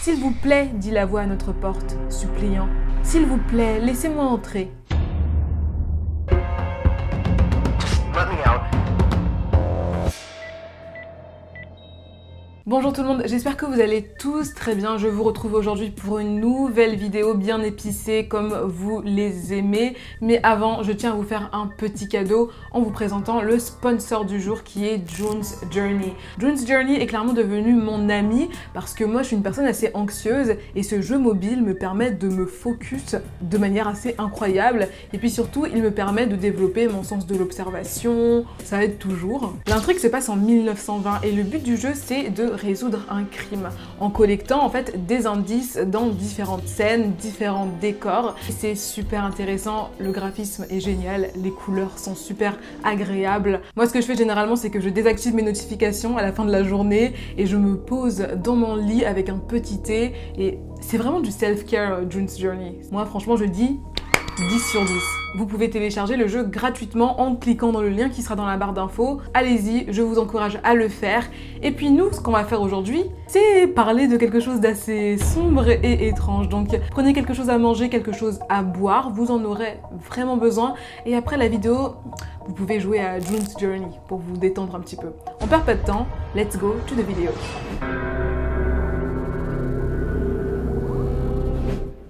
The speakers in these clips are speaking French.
S'il vous plaît, dit la voix à notre porte, suppliant. S'il vous plaît, laissez-moi entrer. Let me out. Bonjour tout le monde, j'espère que vous allez tous très bien. Je vous retrouve aujourd'hui pour une nouvelle vidéo bien épicée comme vous les aimez. Mais avant, je tiens à vous faire un petit cadeau en vous présentant le sponsor du jour qui est June's Journey. June's Journey est clairement devenu mon ami parce que moi je suis une personne assez anxieuse et ce jeu mobile me permet de me focus de manière assez incroyable. Et puis surtout, il me permet de développer mon sens de l'observation, ça aide toujours. L'intrigue se passe en 1920 et le but du jeu c'est de résoudre un crime en collectant en fait des indices dans différentes scènes, différents décors. C'est super intéressant, le graphisme est génial, les couleurs sont super agréables. Moi ce que je fais généralement c'est que je désactive mes notifications à la fin de la journée et je me pose dans mon lit avec un petit thé et c'est vraiment du self-care June's Journey. Moi franchement je dis 10 sur 10. Vous pouvez télécharger le jeu gratuitement en cliquant dans le lien qui sera dans la barre d'infos. Allez-y, je vous encourage à le faire. Et puis nous, ce qu'on va faire aujourd'hui, c'est parler de quelque chose d'assez sombre et étrange. Donc prenez quelque chose à manger, quelque chose à boire, vous en aurez vraiment besoin. Et après la vidéo, vous pouvez jouer à June's Journey pour vous détendre un petit peu. On perd pas de temps, let's go to the video.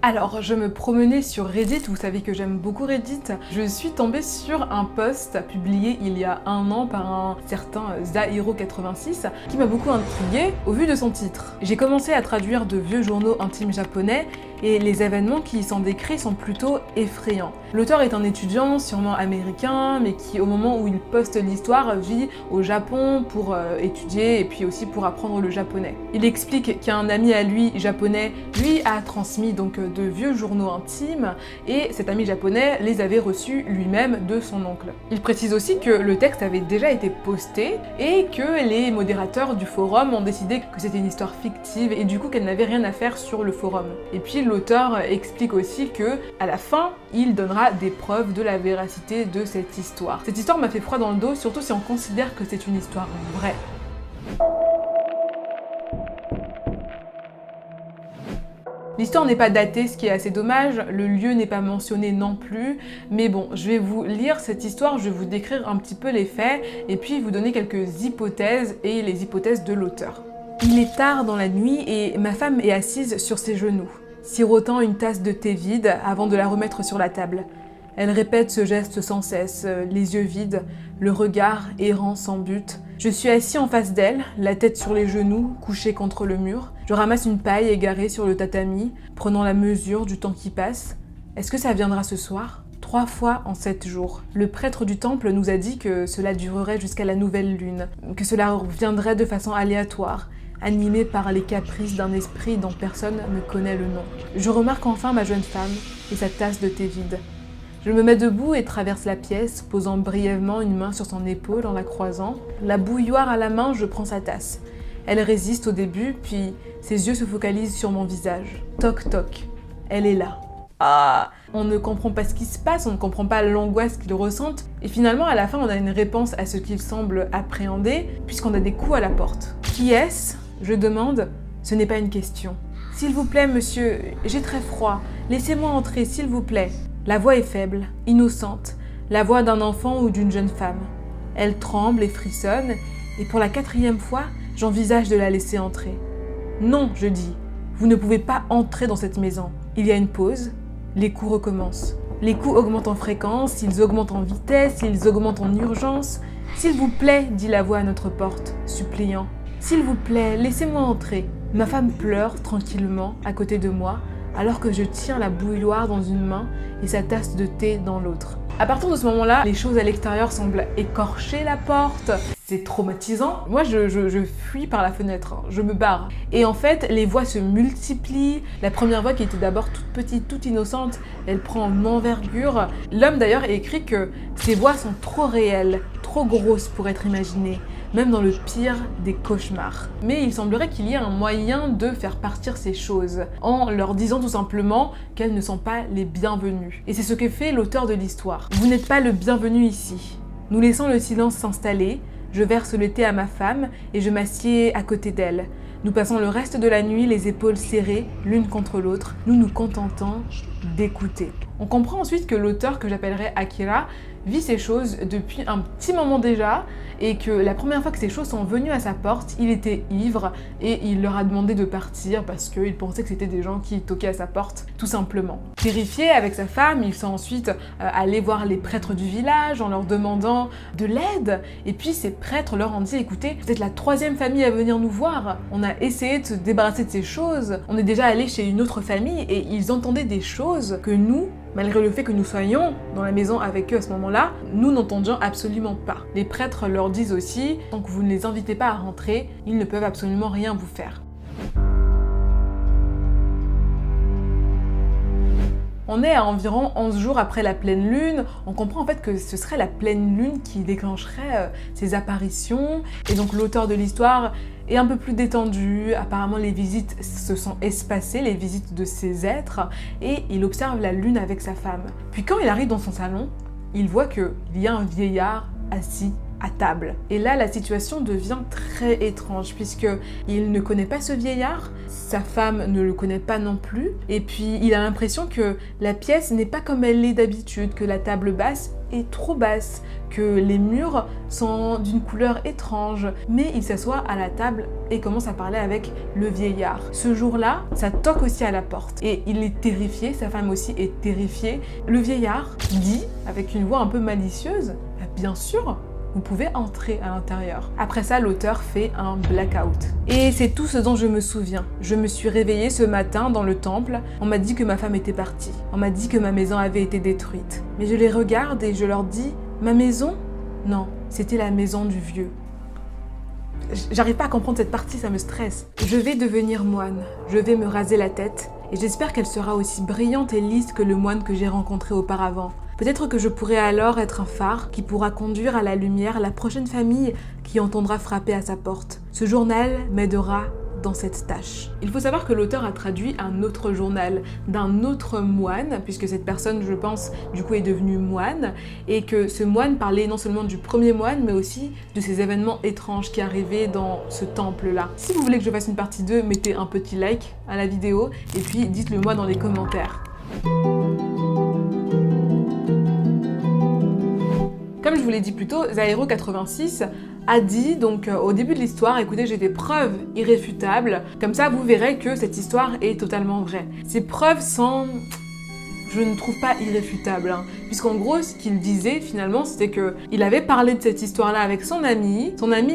Alors, je me promenais sur Reddit, vous savez que j'aime beaucoup Reddit. Je suis tombée sur un post publié il y a un an par un certain Zahiro86 qui m'a beaucoup intriguée au vu de son titre. J'ai commencé à traduire de vieux journaux intimes japonais et les événements qui y sont décrits sont plutôt effrayants. L'auteur est un étudiant, sûrement américain, mais qui au moment où il poste l'histoire vit au Japon pour étudier et puis aussi pour apprendre le japonais. Il explique qu'un ami à lui, japonais, lui a transmis donc de vieux journaux intimes et cet ami japonais les avait reçus lui-même de son oncle. Il précise aussi que le texte avait déjà été posté et que les modérateurs du forum ont décidé que c'était une histoire fictive et du coup qu'elle n'avait rien à faire sur le forum. Et puis l'auteur explique aussi que à la fin, il donnera des preuves de la véracité de cette histoire. Cette histoire m'a fait froid dans le dos, surtout si on considère que c'est une histoire vraie. L'histoire n'est pas datée, ce qui est assez dommage, le lieu n'est pas mentionné non plus, mais bon, je vais vous lire cette histoire, je vais vous décrire un petit peu les faits, et puis vous donner quelques hypothèses et les hypothèses de l'auteur. Il est tard dans la nuit et ma femme est assise sur ses genoux, sirotant une tasse de thé vide avant de la remettre sur la table. Elle répète ce geste sans cesse, les yeux vides, le regard errant sans but. Je suis assis en face d'elle, la tête sur les genoux, couchée contre le mur. Je ramasse une paille égarée sur le tatami, prenant la mesure du temps qui passe. Est-ce que ça viendra ce soir ? 3 fois en 7 jours. Le prêtre du temple nous a dit que cela durerait jusqu'à la nouvelle lune, que cela reviendrait de façon aléatoire, animé par les caprices d'un esprit dont personne ne connaît le nom. Je remarque enfin ma jeune femme et sa tasse de thé vide. Je me mets debout et traverse la pièce, posant brièvement une main sur son épaule en la croisant. La bouilloire à la main, je prends sa tasse. Elle résiste au début, puis ses yeux se focalisent sur mon visage. Toc toc, elle est là. Ah, on ne comprend pas ce qui se passe, on ne comprend pas l'angoisse qu'ils ressentent. Et finalement, à la fin, on a une réponse à ce qu'ils semblent appréhender, puisqu'on a des coups à la porte. Qui est-ce ? Je demande. Ce n'est pas une question. S'il vous plaît, monsieur, j'ai très froid. Laissez-moi entrer, s'il vous plaît. La voix est faible, innocente, la voix d'un enfant ou d'une jeune femme. Elle tremble et frissonne, et pour la 4e fois, j'envisage de la laisser entrer. Non, je dis, vous ne pouvez pas entrer dans cette maison. Il y a une pause, les coups recommencent. Les coups augmentent en fréquence, ils augmentent en vitesse, ils augmentent en urgence. S'il vous plaît, dit la voix à notre porte, suppliant. S'il vous plaît, laissez-moi entrer. Ma femme pleure tranquillement à côté de moi, alors que je tiens la bouilloire dans une main et sa tasse de thé dans l'autre. À partir de ce moment-là, les choses à l'extérieur semblent écorcher la porte. C'est traumatisant. Moi, je fuis par la fenêtre, je me barre. Et en fait, les voix se multiplient. La première voix qui était d'abord toute petite, toute innocente, elle prend en envergure. L'homme d'ailleurs écrit que ces voix sont trop réelles, trop grosses pour être imaginées, même dans le pire des cauchemars. Mais il semblerait qu'il y ait un moyen de faire partir ces choses, en leur disant tout simplement qu'elles ne sont pas les bienvenues. Et c'est ce que fait l'auteur de l'histoire. Vous n'êtes pas le bienvenu ici. Nous laissons le silence s'installer, je verse le thé à ma femme et je m'assieds à côté d'elle. Nous passons le reste de la nuit les épaules serrées l'une contre l'autre, nous nous contentons d'écouter. On comprend ensuite que l'auteur, que j'appellerai Akira, vit ces choses depuis un petit moment déjà et que la première fois que ces choses sont venues à sa porte, il était ivre et il leur a demandé de partir parce qu'il pensait que c'était des gens qui toquaient à sa porte, tout simplement. Terrifié avec sa femme, ils sont ensuite allés voir les prêtres du village en leur demandant de l'aide et puis ces prêtres leur ont dit « Écoutez, vous êtes la 3e famille à venir nous voir, on a essayé de se débarrasser de ces choses, on est déjà allé chez une autre famille et ils entendaient des choses que nous, malgré le fait que nous soyons dans la maison avec eux à ce moment-là, nous n'entendions absolument pas. Les prêtres leur disent aussi, tant que vous ne les invitez pas à rentrer, ils ne peuvent absolument rien vous faire. On est à environ 11 jours après la pleine lune, on comprend en fait que ce serait la pleine lune qui déclencherait ces apparitions, et donc l'auteur de l'histoire est un peu plus détendu, apparemment les visites se sont espacées, les visites de ces êtres, et il observe la lune avec sa femme. Puis quand il arrive dans son salon, il voit qu'il y a un vieillard assis à table. Et là, la situation devient très étrange puisqu'il ne connaît pas ce vieillard, sa femme ne le connaît pas non plus, et puis il a l'impression que la pièce n'est pas comme elle l'est d'habitude, que la table basse est trop basse, que les murs sont d'une couleur étrange, mais il s'assoit à la table et commence à parler avec le vieillard. Ce jour-là, ça toque aussi à la porte et il est terrifié, sa femme aussi est terrifiée. Le vieillard dit, avec une voix un peu malicieuse, « Bien sûr, vous pouvez entrer à l'intérieur. » Après ça, l'auteur fait un blackout. Et c'est tout ce dont je me souviens. Je me suis réveillée ce matin dans le temple. On m'a dit que ma femme était partie. On m'a dit que ma maison avait été détruite. Mais je les regarde et je leur dis, ma maison? Non, c'était la maison du vieux. J'arrive pas à comprendre cette partie, ça me stresse. Je vais devenir moine. Je vais me raser la tête. Et j'espère qu'elle sera aussi brillante et lisse que le moine que j'ai rencontré auparavant. Peut-être que je pourrai alors être un phare qui pourra conduire à la lumière la prochaine famille qui entendra frapper à sa porte. Ce journal m'aidera dans cette tâche. Il faut savoir que l'auteur a traduit un autre journal d'un autre moine, puisque cette personne, je pense, du coup est devenue moine, et que ce moine parlait non seulement du premier moine, mais aussi de ces événements étranges qui arrivaient dans ce temple-là. Si vous voulez que je fasse une partie 2, mettez un petit like à la vidéo, et puis dites-le moi dans les commentaires. Comme je vous l'ai dit plus tôt, Zahiro86 a dit donc au début de l'histoire, écoutez, j'ai des preuves irréfutables, comme ça vous verrez que cette histoire est totalement vraie. Ces preuves sont, je ne trouve pas irréfutables, puisqu'en gros ce qu'il disait finalement c'était que il avait parlé de cette histoire-là avec son ami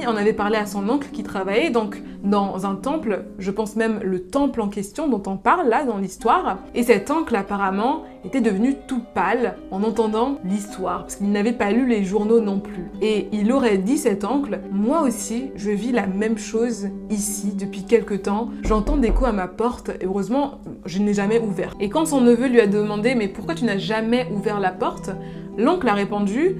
en avait parlé à son oncle qui travaillait donc dans un temple, je pense même le temple en question dont on parle là dans l'histoire, et cet oncle apparemment était devenu tout pâle en entendant l'histoire, parce qu'il n'avait pas lu les journaux non plus. Et il aurait dit cet oncle, moi aussi je vis la même chose ici depuis quelque temps, j'entends des coups à ma porte, et heureusement je n'ai jamais ouvert. Et quand son neveu lui a demandé mais pourquoi tu n'as jamais ouvert la porte, l'oncle a répondu,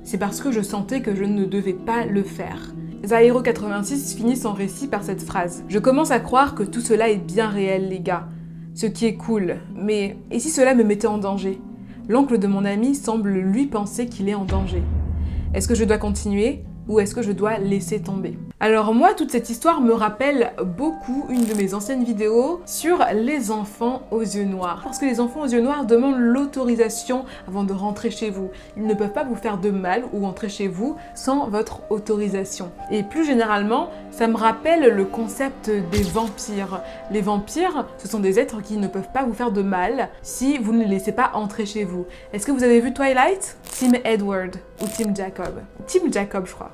c'est parce que je sentais que je ne devais pas le faire. Zahiro86 finit son récit par cette phrase. Je commence à croire que tout cela est bien réel, les gars. Ce qui est cool. Mais et si cela me mettait en danger? L'oncle de mon ami semble lui penser qu'il est en danger. Est-ce que je dois continuer ou est-ce que je dois laisser tomber? Alors moi, toute cette histoire me rappelle beaucoup une de mes anciennes vidéos sur les enfants aux yeux noirs. Parce que les enfants aux yeux noirs demandent l'autorisation avant de rentrer chez vous. Ils ne peuvent pas vous faire de mal ou entrer chez vous sans votre autorisation. Et plus généralement, ça me rappelle le concept des vampires. Les vampires, ce sont des êtres qui ne peuvent pas vous faire de mal si vous ne les laissez pas entrer chez vous. Est-ce que vous avez vu Twilight? Team Edward ou Team Jacob? Team Jacob, je crois.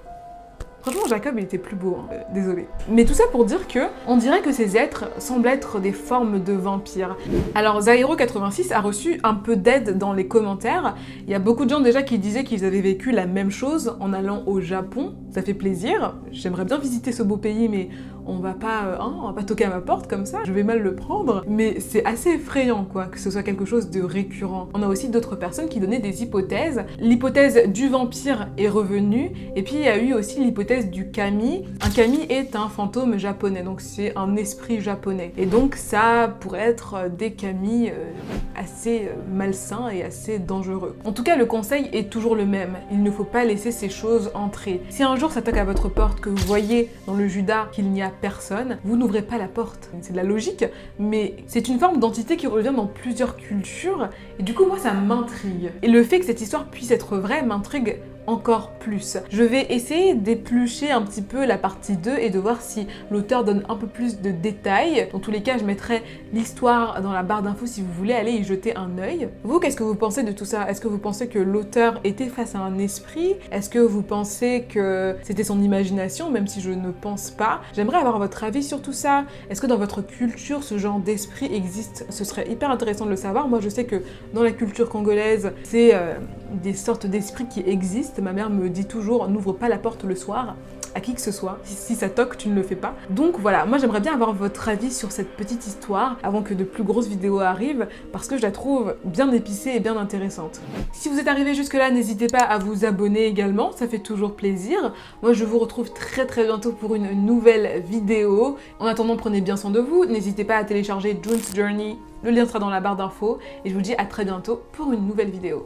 Franchement, Jacob, il était plus beau, désolé. Mais tout ça pour dire que, on dirait que ces êtres semblent être des formes de vampires. Alors, Zahiro86 a reçu un peu d'aide dans les commentaires. Il y a beaucoup de gens déjà qui disaient qu'ils avaient vécu la même chose en allant au Japon. Ça fait plaisir. J'aimerais bien visiter ce beau pays, mais on va pas toquer à ma porte comme ça. Je vais mal le prendre. Mais c'est assez effrayant, quoi, que ce soit quelque chose de récurrent. On a aussi d'autres personnes qui donnaient des hypothèses. L'hypothèse du vampire est revenue. Et puis, il y a eu aussi l'hypothèse du kami. Un kami est un fantôme japonais, donc c'est un esprit japonais. Et donc ça pourrait être des kami assez malsains et assez dangereux. En tout cas, le conseil est toujours le même. Il ne faut pas laisser ces choses entrer. Si un jour ça toque à votre porte, que vous voyez dans le Juda qu'il n'y a personne, vous n'ouvrez pas la porte. C'est de la logique, mais c'est une forme d'entité qui revient dans plusieurs cultures, et du coup moi ça m'intrigue. Et le fait que cette histoire puisse être vraie m'intrigue encore plus. Je vais essayer d'éplucher un petit peu la partie 2 et de voir si l'auteur donne un peu plus de détails. Dans tous les cas, je mettrai l'histoire dans la barre d'infos si vous voulez aller y jeter un œil. Vous, qu'est-ce que vous pensez de tout ça? Est-ce que vous pensez que l'auteur était face à un esprit? Est-ce que vous pensez que c'était son imagination, même si je ne pense pas? J'aimerais avoir votre avis sur tout ça. Est-ce que dans votre culture, ce genre d'esprit existe? Ce serait hyper intéressant de le savoir. Moi, je sais que dans la culture congolaise, c'est des sortes d'esprits qui existent. Ma mère me dit toujours, n'ouvre pas la porte le soir à qui que ce soit. Si ça toque, tu ne le fais pas. Donc voilà, moi j'aimerais bien avoir votre avis sur cette petite histoire avant que de plus grosses vidéos arrivent, parce que je la trouve bien épicée et bien intéressante. Si vous êtes arrivé jusque là, n'hésitez pas à vous abonner également, ça fait toujours plaisir. Moi je vous retrouve très bientôt pour une nouvelle vidéo. En attendant, prenez bien soin de vous, n'hésitez pas à télécharger June's Journey, le lien sera dans la barre d'infos, et je vous dis à très bientôt pour une nouvelle vidéo.